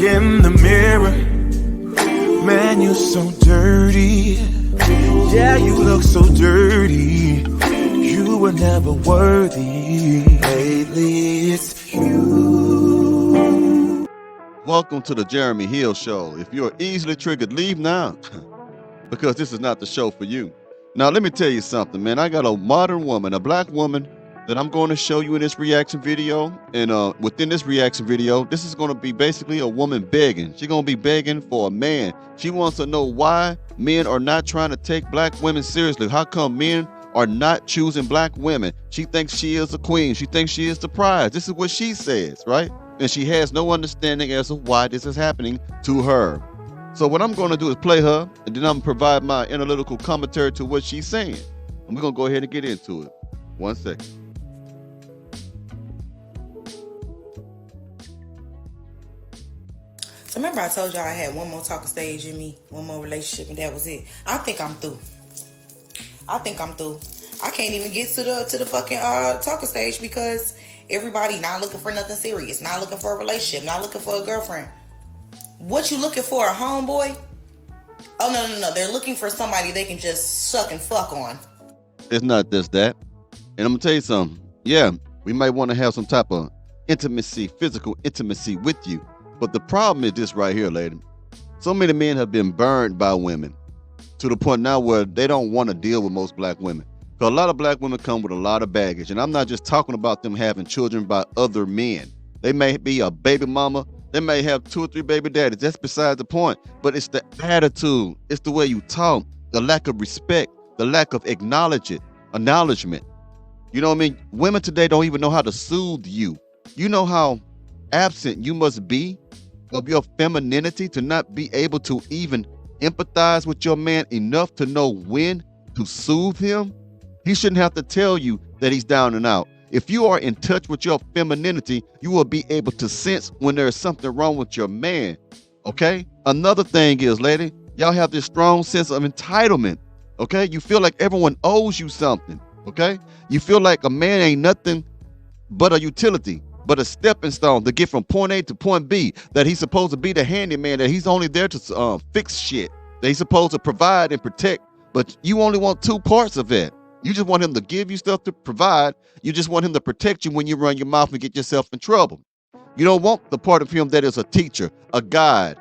in the mirror, man, you're so dirty. Yeah, you look so dirty. You were never worthy. Lately, it's you. Welcome to the Jeremy Hill Show. If you're easily triggered, leave now, because this is not the show for you. Now, let me tell you something, man. I got a modern woman, a black woman, that I'm going to show you in this reaction video. And within this reaction video, this is going to be basically a woman begging. She's going to be begging for a man. She wants to know why men are not trying to take black women seriously. How come men are not choosing black women? She thinks she is a queen. She thinks she is the prize. This is what she says, right? And she has no understanding as to why this is happening to her. So what I'm going to do is play her, and then I'm going to provide my analytical commentary to what she's saying. And we're going to go ahead and get into it. 1 second. So remember I told y'all I had one more talking stage in me, one more relationship, and that was it. I think I'm through. I can't even get to the fucking talking stage because everybody not looking for nothing serious, not looking for a relationship, not looking for a girlfriend. What you looking for, a homeboy? Oh, no. They're looking for somebody they can just suck and fuck on. It's not just that. And I'm going to tell you something. Yeah, we might want to have some type of intimacy, physical intimacy with you. But the problem is this right here, lady. So many men have been burned by women to the point now where they don't want to deal with most black women. Because a lot of black women come with a lot of baggage. And I'm not just talking about them having children by other men. They may be a baby mama. They may have 2 or 3 baby daddies. That's beside the point. But it's the attitude. It's the way you talk. The lack of respect. The lack of acknowledgement. You know what I mean? Women today don't even know how to soothe you. You know how absent you must be of your femininity to not be able to even empathize with your man enough to know when to soothe him? He shouldn't have to tell you that he's down and out. If you are in touch with your femininity, you will be able to sense when there is something wrong with your man, okay? Another thing is, lady, y'all have this strong sense of entitlement, okay? You feel like everyone owes you something, okay? You feel like a man ain't nothing but a utility, but a stepping stone to get from point A to point B, that he's supposed to be the handyman, that he's only there to fix shit, that he's supposed to provide and protect, but you only want 2 parts of it. You just want him to give you stuff to provide. You just want him to protect you when you run your mouth and get yourself in trouble. You don't want the part of him that is a teacher, a guide,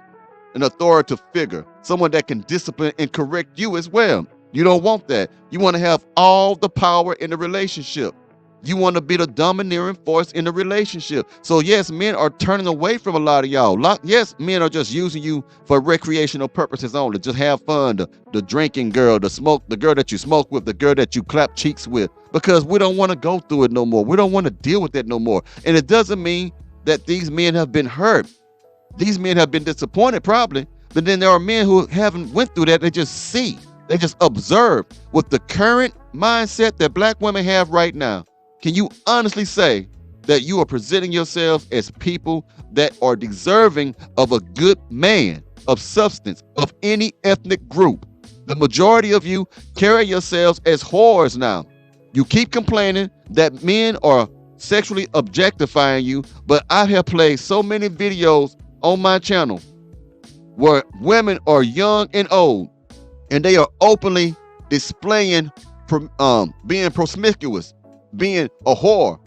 an authoritative figure, someone that can discipline and correct you as well. You don't want that. You want to have all the power in the relationship. You want to be the domineering force in the relationship. So yes, men are turning away from a lot of y'all. Yes, men are just using you for recreational purposes only. Just have fun. The drinking girl, the girl that you smoke with, the girl that you clap cheeks with. Because we don't want to go through it no more. We don't want to deal with it no more. And it doesn't mean that these men have been hurt. These men have been disappointed probably. But then there are men who haven't went through that. They just see. They just observe. With the current mindset that black women have right now, can you honestly say that you are presenting yourselves as people that are deserving of a good man, of substance, of any ethnic group? The majority of you carry yourselves as whores now. You keep complaining that men are sexually objectifying you, but I have played so many videos on my channel where women are young and old, and they are openly displaying being promiscuous, being a whore,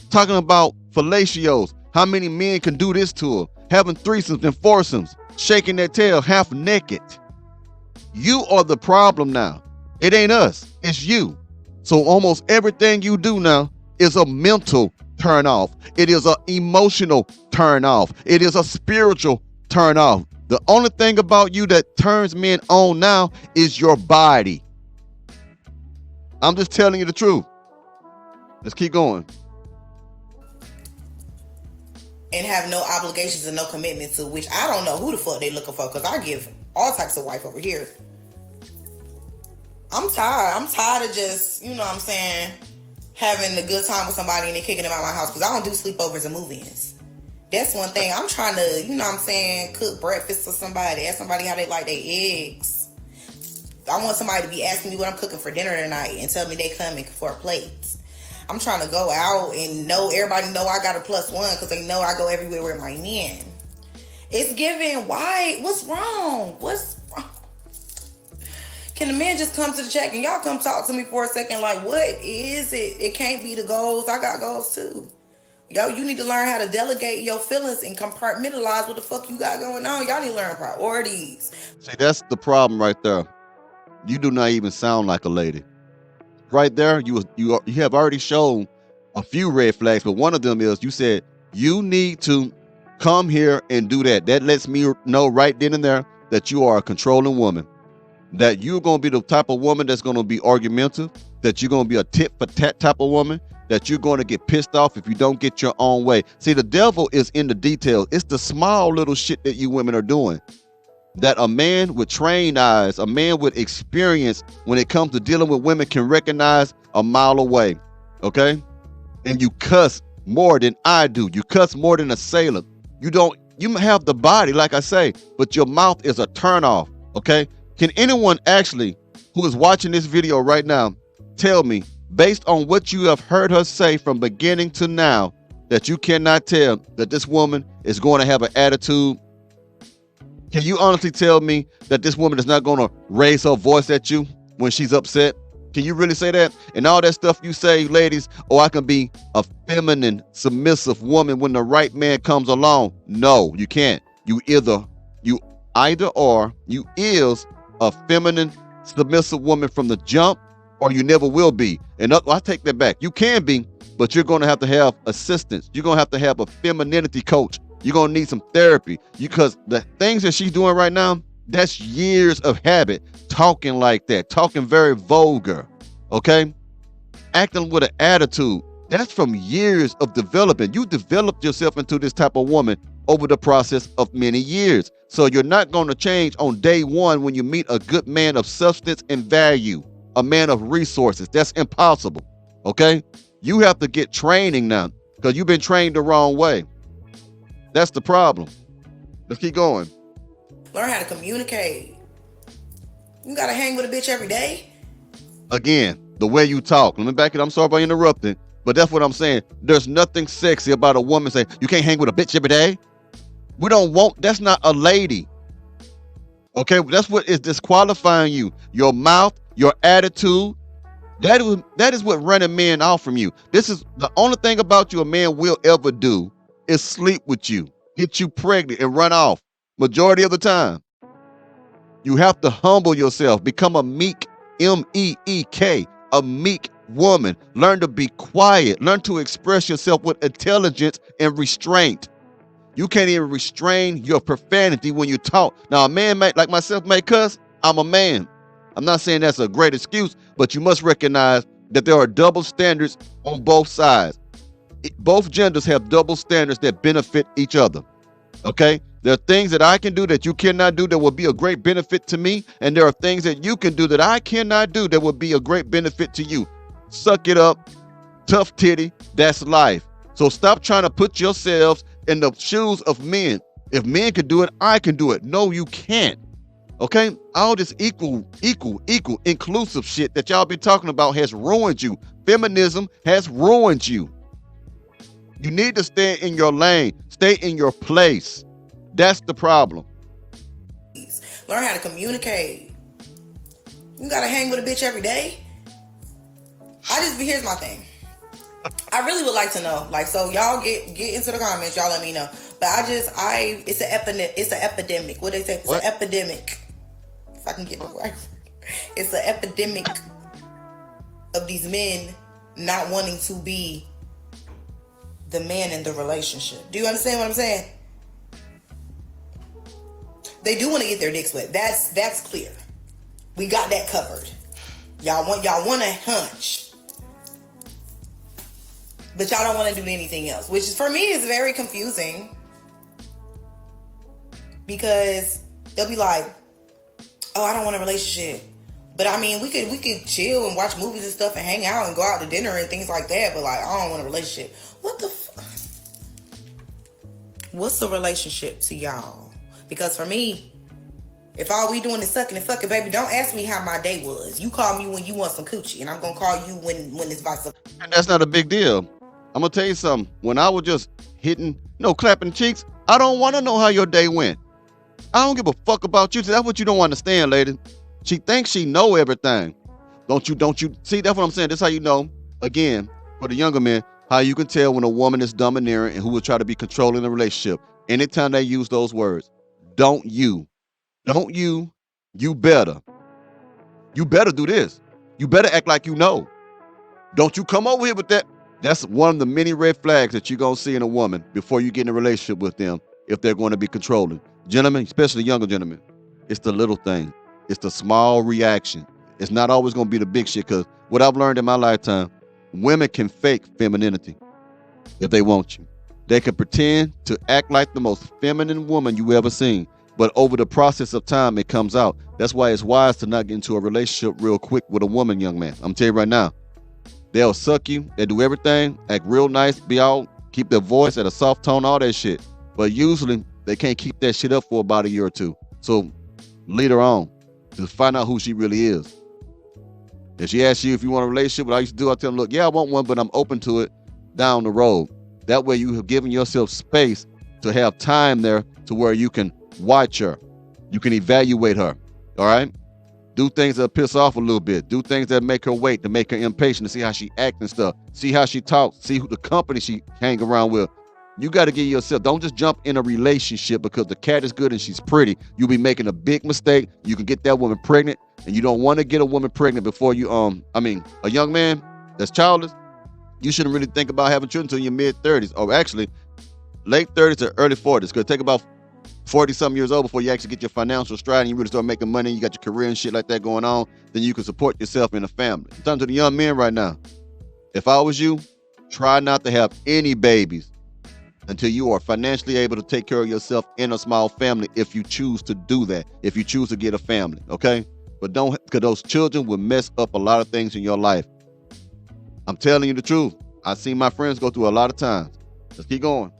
talking about fellatios, how many men can do this to her, having threesomes and foursomes, shaking their tail half naked. You are the problem now. It ain't us, it's you. So almost everything you do now is a mental turn off. It is an emotional turn off. It is a spiritual turn off. The only thing about you that turns men on now is your body. I'm just telling you the truth. Let's keep going. And have no obligations and no commitment to, which I don't know who the fuck they looking for, because I give all types of wife over here. I'm tired. I'm tired of just, you know what I'm saying, having a good time with somebody and then kicking them out of my house, because I don't do sleepovers and move-ins. That's one thing. I'm trying to, you know what I'm saying, cook breakfast for somebody, ask somebody how they like their eggs. I want somebody to be asking me what I'm cooking for dinner tonight and tell me they coming for plates. I'm trying to go out and know everybody know I got a +1 because they know I go everywhere with my men. It's giving. Why? What's wrong? What's wrong? Can the man just come to the check and y'all come talk to me for a second? Like, what is it? It can't be the goals. I got goals too. Yo, you need to learn how to delegate your feelings and compartmentalize what the fuck you got going on. Y'all need to learn priorities. See, that's the problem right there. You do not even sound like a lady. Right there, you have already shown a few red flags, but one of them is you said you need to come here and do that. That lets me know right then and there that you are a controlling woman, that you're going to be the type of woman that's going to be argumentative, that you're going to be a tit for tat type of woman, that you're going to get pissed off if you don't get your own way. See, the devil is in the details. It's the small little shit that you women are doing that a man with trained eyes, a man with experience when it comes to dealing with women can recognize a mile away, okay? And you cuss more than I do. You cuss more than a sailor. You have the body, like I say, but your mouth is a turnoff, okay? Can anyone actually, who is watching this video right now, tell me, based on what you have heard her say from beginning to now, that you cannot tell that this woman is going to have an attitude? Can you honestly tell me that this woman is not going to raise her voice at you when she's upset? Can you really say that? And all that stuff you say, ladies, oh, I can be a feminine, submissive woman when the right man comes along. No, you can't. You either are, you is a feminine, submissive woman from the jump, or you never will be. And I take that back. You can be, but you're going to have assistance. You're going to have a femininity coach. You're going to need some therapy, because the things that she's doing right now, that's years of habit, talking like that, talking very vulgar, okay? Acting with an attitude. That's from years of development. You developed yourself into this type of woman over the process of many years. So you're not going to change on day one when you meet a good man of substance and value, a man of resources. That's impossible, okay? You have to get training now, because you've been trained the wrong way. That's the problem. Let's keep going. Learn how to communicate. You gotta hang with a bitch every day. Again, the way you talk. Let me back it. I'm sorry about interrupting, but that's what I'm saying. There's nothing sexy about a woman saying, you can't hang with a bitch every day. That's not a lady. Okay, that's what is disqualifying you. Your mouth, your attitude. That is what running men off from you. This is the only thing about you a man will ever do is sleep with you, get you pregnant, and run off. Majority of the time. You have to humble yourself, become a meek, M-E-E-K, a meek woman. Learn to be quiet. Learn to express yourself with intelligence and restraint. You can't even restrain your profanity when you talk. Now, a man like myself may cuss. I'm a man. I'm not saying that's a great excuse, but you must recognize that there are double standards on both sides. Both genders have double standards that benefit each other, okay? There are things that I can do that you cannot do that will be a great benefit to me, and there are things that you can do that I cannot do that will be a great benefit to you. Suck it up, tough titty, that's life. So stop trying to put yourselves in the shoes of men. If men can do it, I can do it. No, you can't, okay? All this equal, inclusive shit that y'all be talking about has ruined you. Feminism has ruined you. You need to stay in your lane. Stay in your place. That's the problem. Learn how to communicate. You gotta hang with a bitch every day. Here's my thing. I really would like to know. Like, so y'all get into the comments. Y'all let me know. But it's an epidemic. What they say? It's an epidemic. If I can get the right. It's an epidemic of these men not wanting to be the man in the relationship. Do you understand what I'm saying? They do want to get their dicks wet. That's clear. We got that covered. Y'all want a hunch. But y'all don't want to do anything else, which is, for me, is very confusing. Because they'll be like, oh, I don't want a relationship. But I mean, we could chill and watch movies and stuff and hang out and go out to dinner and things like that. But like, I don't want a relationship. What the fuck? What's a relationship to y'all? Because for me, if all we doing is sucking and fucking, baby, don't ask me how my day was. You call me when you want some coochie, and I'm gonna call you when it's vice versa. And that's not a big deal. I'm gonna tell you something. When I was just clapping cheeks, I don't want to know how your day went. I don't give a fuck about you. That's what you don't understand, lady. She thinks she know everything. Don't you see? That's what I'm saying. That's how you know, again, for the younger men, how you can tell when a woman is domineering and who will try to be controlling the relationship. Anytime they use those words, don't you better do this. You better act like you know. Don't you come over here with that. That's one of the many red flags that you're going to see in a woman before you get in a relationship with them if they're going to be controlling. Gentlemen, especially younger gentlemen, it's the little thing. It's the small reaction. It's not always going to be the big shit, because what I've learned in my lifetime, women can fake femininity if they want you. They can pretend to act like the most feminine woman you ever seen, but over the process of time, it comes out. That's why it's wise to not get into a relationship real quick with a woman, young man. I'm telling you right now. They'll suck you. They do everything, act real nice, be all, keep their voice at a soft tone, all that shit. But usually, they can't keep that shit up for about a year or two. So lead her on to find out who she really is. If she asks you if you want a relationship, what I used to do, I tell them, look, yeah, I want one, but I'm open to it down the road. That way you have given yourself space to have time there to where you can watch her. You can evaluate her. All right? Do things that piss off a little bit. Do things that make her wait, to make her impatient, to see how she acts and stuff. See how she talks. See who the company she hang around with. You got to get yourself. Don't just jump in a relationship because the cat is good and she's pretty. You'll be making a big mistake. You can get that woman pregnant, and you don't want to get a woman pregnant before you, a young man that's childless. You shouldn't really think about having children until your mid-30s, or actually late 30s to early 40s. Because it take about 40-something years old before you actually get your financial stride and you really start making money. You got your career and shit like that going on. Then you can support yourself and a family. I'm talking to the young men right now. If I was you, try not to have any babies until you are financially able to take care of yourself in a small family, if you choose to do that, if you choose to get a family, okay? But don't, because those children will mess up a lot of things in your life. I'm telling you the truth. I've seen my friends go through a lot of times. Let's keep going.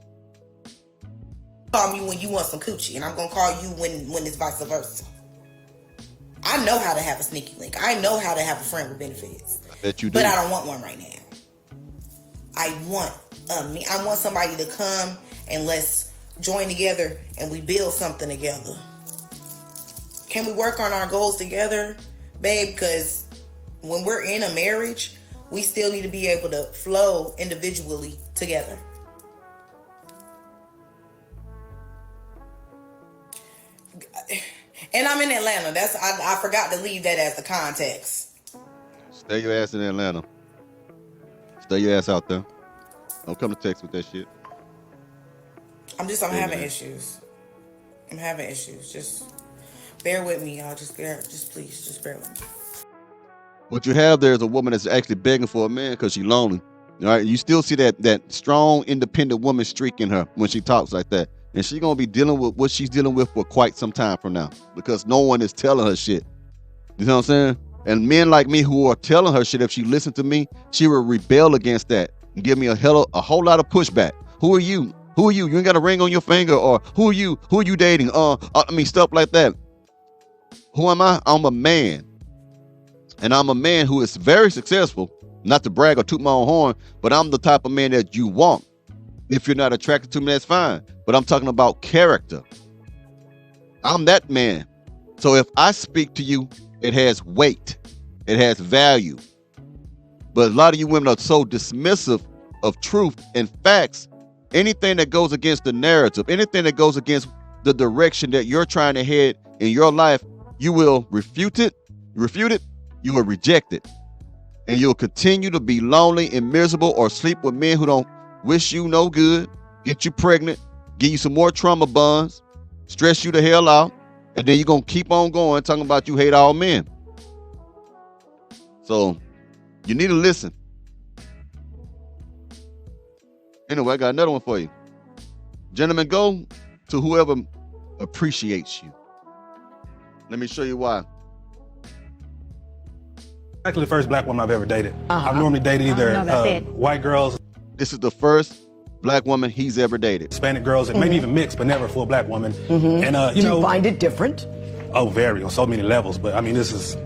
Call me when you want some coochie, and I'm gonna call you when it's vice versa. I know how to have a sneaky link. I know how to have a friend with benefits. I bet you do. But I don't want one right now. I want somebody to come and let's join together and we build something together. Can we work on our goals together, babe? Because when we're in a marriage, we still need to be able to flow individually together. And I'm in Atlanta. I forgot to leave that as the context. Stay your ass in Atlanta. Stay your ass out there. Don't come to text with that shit. I'm having issues. I'm having issues. Just bear with me, y'all. Please bear with me. What you have there is a woman that's actually begging for a man because she's lonely. All right, you still see that strong, independent woman streak in her when she talks like that. And she's going to be dealing with what she's dealing with for quite some time from now, because no one is telling her shit. You know what I'm saying? And men like me who are telling her shit, if she listened to me, she would rebel against that and give me a whole lot of pushback. Who are you? You ain't got a ring on your finger. Or who are you dating? Stuff like that. Who am I? I'm a man. And I'm a man who is very successful. Not to brag or toot my own horn, but I'm the type of man that you want. If you're not attracted to me, that's fine. But I'm talking about character. I'm that man. So if I speak to you, it has weight. It has value. But a lot of you women are so dismissive of truth and facts. Anything that goes against the narrative, anything that goes against the direction that you're trying to head in your life, you will refute it, you will reject it. And you'll continue to be lonely and miserable, or sleep with men who don't wish you no good, get you pregnant, give you some more trauma bonds, stress you the hell out, and then you're going to keep on going talking about you hate all men. So you need to listen. Anyway, I got another one for you. Gentlemen, go to whoever appreciates you. Let me show you why. Actually, the first black woman I've ever dated. I've normally dated either white girls. This is the first black woman he's ever dated. Hispanic girls, and maybe even mixed, but never full black woman. And Do you find it different? Oh, very, on so many levels. But I mean, this is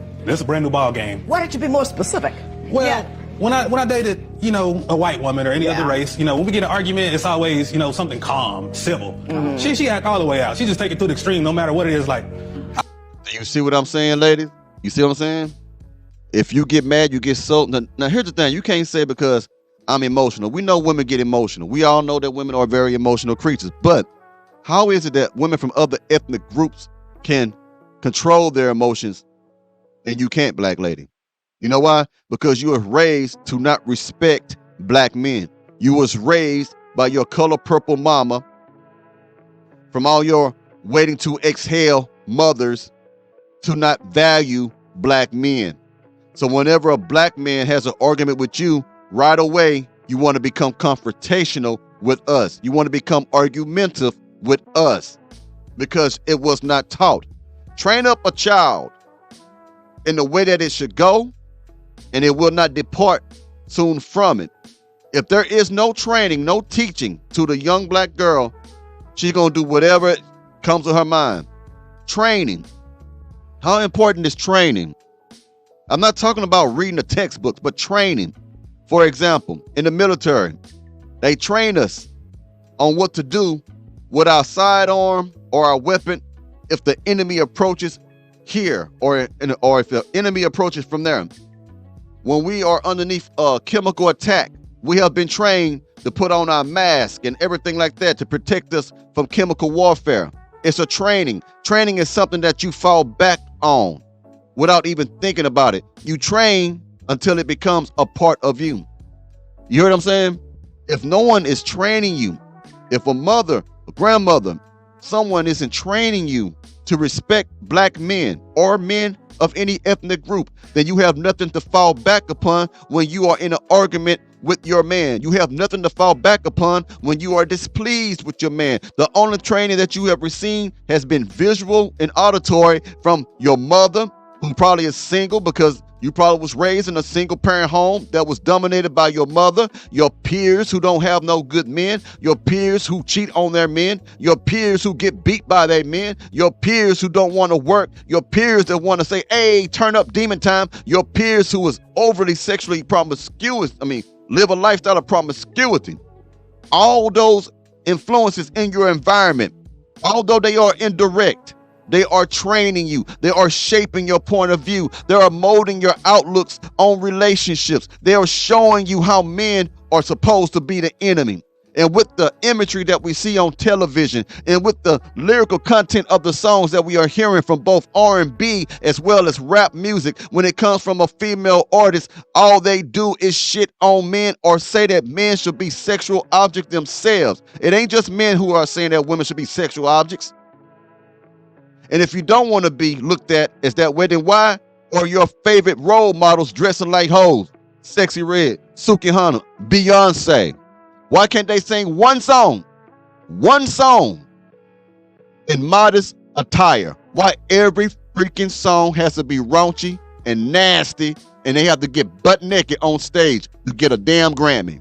a brand new ball game. Why don't you be more specific? Well, when I dated, you know, a white woman or any other race, you know, when we get an argument, it's always, you know, something calm, civil. She act all the way out. She just take it to the extreme, no matter what it is. Like, you see what I'm saying, ladies? You see what I'm saying? If you get mad, you get so. Now here's the thing: you can't say because I'm emotional. We know women get emotional. We all know that women are very emotional creatures. But how is it that women from other ethnic groups can control their emotions and you can't, black lady? You know why? Because you were raised to not respect black men. You was raised by your color purple mama, from all your waiting to exhale mothers, to not value black men. So whenever a black man has an argument with you, right away, you want to become confrontational with us. You want to become argumentative with us because it was not taught. Train up a child in the way that it should go, and it will not depart soon from it. If there is no training, no teaching to the young black girl, she's going to do whatever comes to her mind. Training. How important is training? I'm not talking about reading the textbooks, but training. For example, in the military, they train us on what to do with our sidearm or our weapon if the enemy approaches here or if the enemy approaches from there. When we are underneath a chemical attack, we have been trained to put on our mask and everything like that to protect us from chemical warfare. It's a training. Training is something that you fall back on without even thinking about it. You train until it becomes a part of you. You hear what I'm saying? If no one is training you, if a mother, a grandmother, someone isn't training you to respect black men or men of any ethnic group, then you have nothing to fall back upon when you are in an argument with your man. You have nothing to fall back upon when you are displeased with your man. The only training that you have received has been visual and auditory from your mother, who probably is single because you probably was raised in a single parent home that was dominated by your mother, your peers who don't have no good men, your peers who cheat on their men, your peers who get beat by their men, your peers who don't want to work, your peers that want to say, hey, turn up demon time, your peers who is overly sexually promiscuous, live a lifestyle of promiscuity. All those influences in your environment, although they are indirect, they are training you. They are shaping your point of view. They are molding your outlooks on relationships. They are showing you how men are supposed to be the enemy. And with the imagery that we see on television and with the lyrical content of the songs that we are hearing from both R&B as well as rap music, when it comes from a female artist, all they do is shit on men or say that men should be sexual objects themselves. It ain't just men who are saying that women should be sexual objects. And if you don't want to be looked at as that way, then why are your favorite role models dressing like hoes? Sexy Red, Suki Hunter, Beyonce. Why can't they sing one song in modest attire? Why every freaking song has to be raunchy and nasty and they have to get butt naked on stage to get a damn Grammy?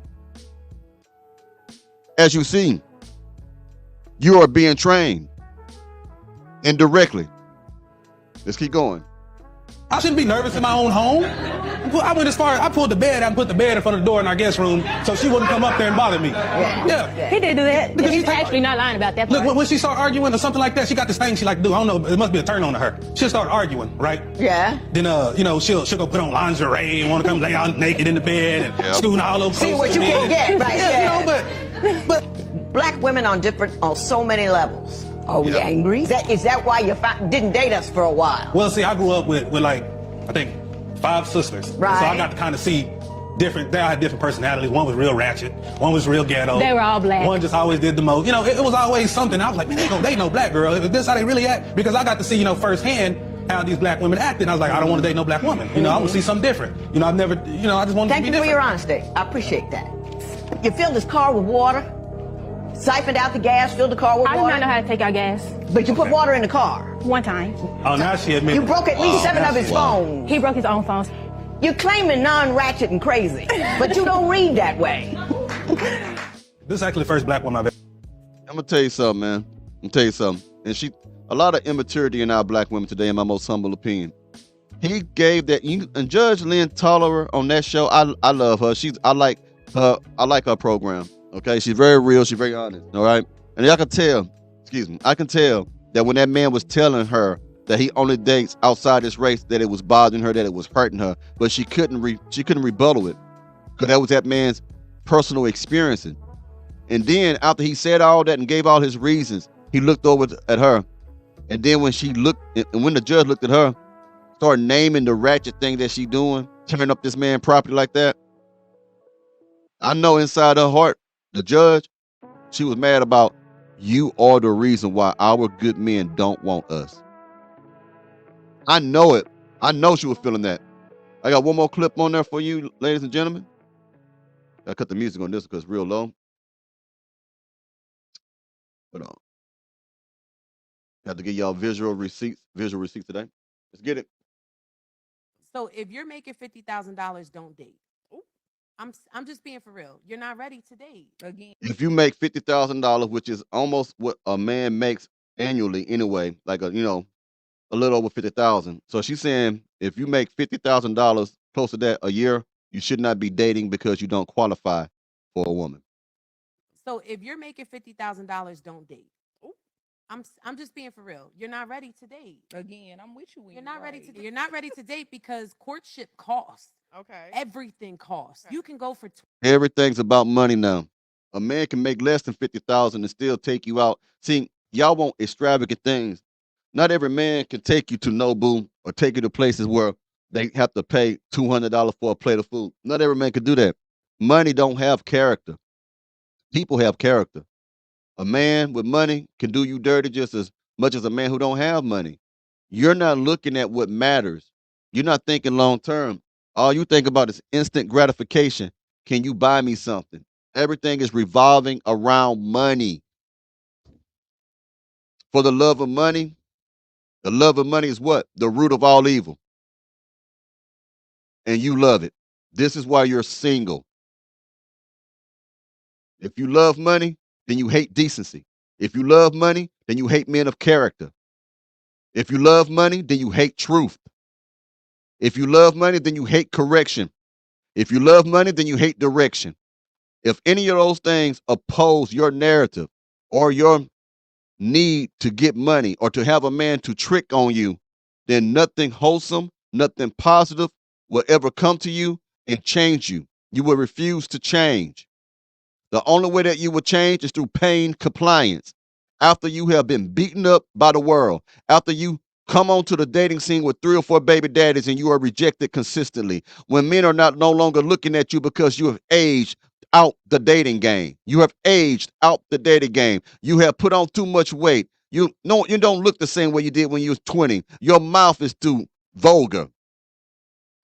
As you see, you are being trained indirectly. Let's keep going. I shouldn't be nervous in my own home. I went as far as I pulled the bed out and put the bed in front of the door in our guest room so she wouldn't come up there and bother me. Yeah. He did do that. He's actually not lying about that part. Look, when she started arguing or something like that, she got this thing she like to do. I don't know, it must be a turn on to her. She'll start arguing, right? Yeah. Then, she'll go put on lingerie and want to come lay out naked in the bed and scooting all over. See what you can get, right? Yeah, but black women on so many levels. Are we angry? Is that why you didn't date us for a while? Well, see, I grew up with like, I think 5 sisters. Right. So I got to kind of see they all had different personalities. One was real ratchet. One was real ghetto. They were all black. One just always did the most. It was always something. I was like, man, they gonna date no black girl. Is this how they really act? Because I got to see, firsthand how these black women acted. I was like, I don't want to date no black woman. I want to see something different. I've never, I just want to be different. Thank you for your honesty. I appreciate that. You filled this car with water, siphoned out the gas, filled the car with water. I do not know how to take our gas. But you put water in the car. One time. Oh, now she admitted. You broke at least 7 of his phones. He broke his own phones. You're claiming non-ratchet and crazy, but you don't read that way. This is actually the first black woman I've ever. I'm gonna tell you something, man. And a lot of immaturity in our black women today, in my most humble opinion. He gave that, and Judge Lynn Tolliver on that show, I love her. I like I like her program. Okay, she's very real. She's very honest. All right, and I can tell. Excuse me. I can tell that when that man was telling her that he only dates outside his race, that it was bothering her, that it was hurting her, but she couldn't rebuttal it because that was that man's personal experiencing. And then after he said all that and gave all his reasons, he looked over at her, and then when the judge looked at her, started naming the ratchet thing that she doing, tearing up this man's property like that. I know inside her heart, the judge, she was mad about, you are the reason why our good men don't want us. I know it. I know she was feeling that. I got one more clip on there for you, ladies and gentlemen. I cut the music on this because it's real low. Hold on. Have to get y'all visual receipts today. Let's get it. So if you're making $50,000, don't date. I'm just being for real. You're not ready to date. Again. If you make $50,000, which is almost what a man makes annually anyway, like a little over 50,000. So she's saying if you make $50,000, close to that a year, you should not be dating because you don't qualify for a woman. So if you're making $50,000, don't date. I'm just being for real. You're not ready to date. Again, I'm with you. You're not ready to. You're not ready to date because courtship costs. Okay. Everything costs. Okay. You can go for. Everything's about money now. A man can make less than 50,000 and still take you out. See, y'all want extravagant things. Not every man can take you to Nobu or take you to places where they have to pay $200 for a plate of food. Not every man can do that. Money don't have character. People have character. A man with money can do you dirty just as much as a man who don't have money. You're not looking at what matters. You're not thinking long term. All you think about is instant gratification. Can you buy me something? Everything is revolving around money. For the love of money is what? The root of all evil. And you love it. This is why you're single. If you love money, then you hate decency. If you love money, then you hate men of character. If you love money, then you hate truth. If you love money, then you hate correction. If you love money, then you hate direction. If any of those things oppose your narrative or your need to get money or to have a man to trick on you, then nothing wholesome, nothing positive will ever come to you and change you. You will refuse to change. The only way that you will change is through pain compliance. After you have been beaten up by the world, after you come onto the dating scene with 3 or 4 baby daddies and you are rejected consistently, when men are no longer looking at you because you have aged out the dating game. You have aged out the dating game. You have put on too much weight. You don't look the same way you did when you was 20. Your mouth is too vulgar.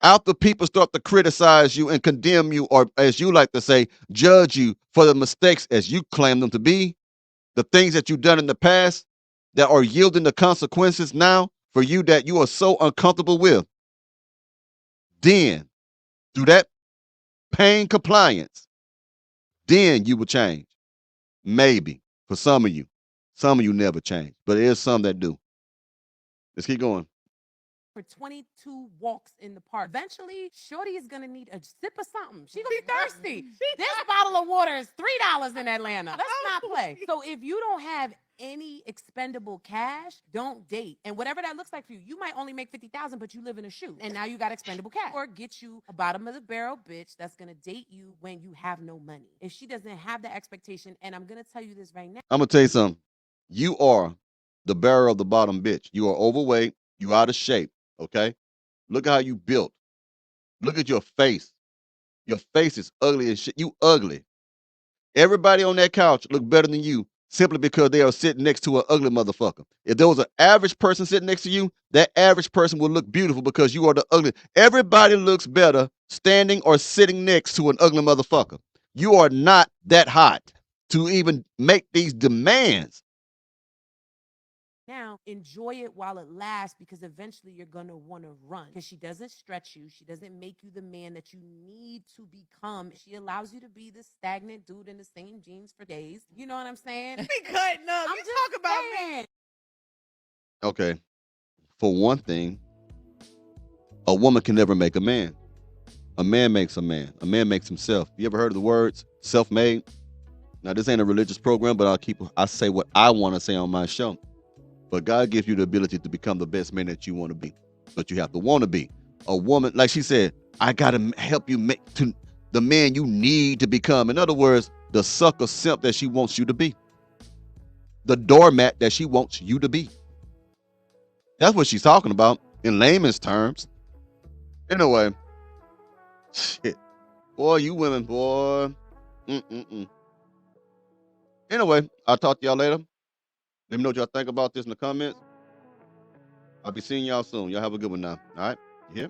After people start to criticize you and condemn you, or as you like to say, judge you for the mistakes as you claim them to be, the things that you've done in the past that are yielding the consequences now for you that you are so uncomfortable with, then through that pain compliance, then you will change. Maybe for some of you. Some of you never change, but there is some that do. Let's keep going. For 22 walks in the park. Eventually, Shorty is gonna need a sip of something. She's gonna be thirsty. This bottle of water is $3 in Atlanta. Let's not play. So if you don't have any expendable cash, don't date. And whatever that looks like for you, you might only make 50,000, but you live in a shoe, and now you got expendable cash. Or get you a bottom of the barrel bitch that's gonna date you when you have no money. If she doesn't have the expectation, and I'm gonna tell you this right now. I'm gonna tell you something. You are the barrel of the bottom bitch. You are overweight. You out of shape. Okay? Look at how you built. Look at your face. Your face is ugly as shit. You ugly. Everybody on that couch look better than you simply because they are sitting next to an ugly motherfucker. If there was an average person sitting next to you, that average person would look beautiful because you are the ugly. Everybody looks better standing or sitting next to an ugly motherfucker. You are not that hot to even make these demands. Now, enjoy it while it lasts because eventually you're going to want to run because she doesn't stretch you. She doesn't make you the man that you need to become. She allows you to be the stagnant dude in the same jeans for days. You know what I'm saying? Be cutting up. I'm You just talk about saying. me. Okay. For one thing, a woman can never make a man. A man makes a man. A man makes himself. You ever heard of the words self-made? Now, this ain't a religious program, but I say what I want to say on my show. But God gives you the ability to become the best man that you want to be. But you have to want to be. A woman, like she said, I got to help you make to the man you need to become. In other words, the sucker simp that she wants you to be. The doormat that she wants you to be. That's what she's talking about in layman's terms. Anyway, shit. Boy, you women, boy. Anyway, I'll talk to y'all later. Let me know what y'all think about this in the comments. I'll be seeing y'all soon. Y'all have a good one now. All right? Yeah.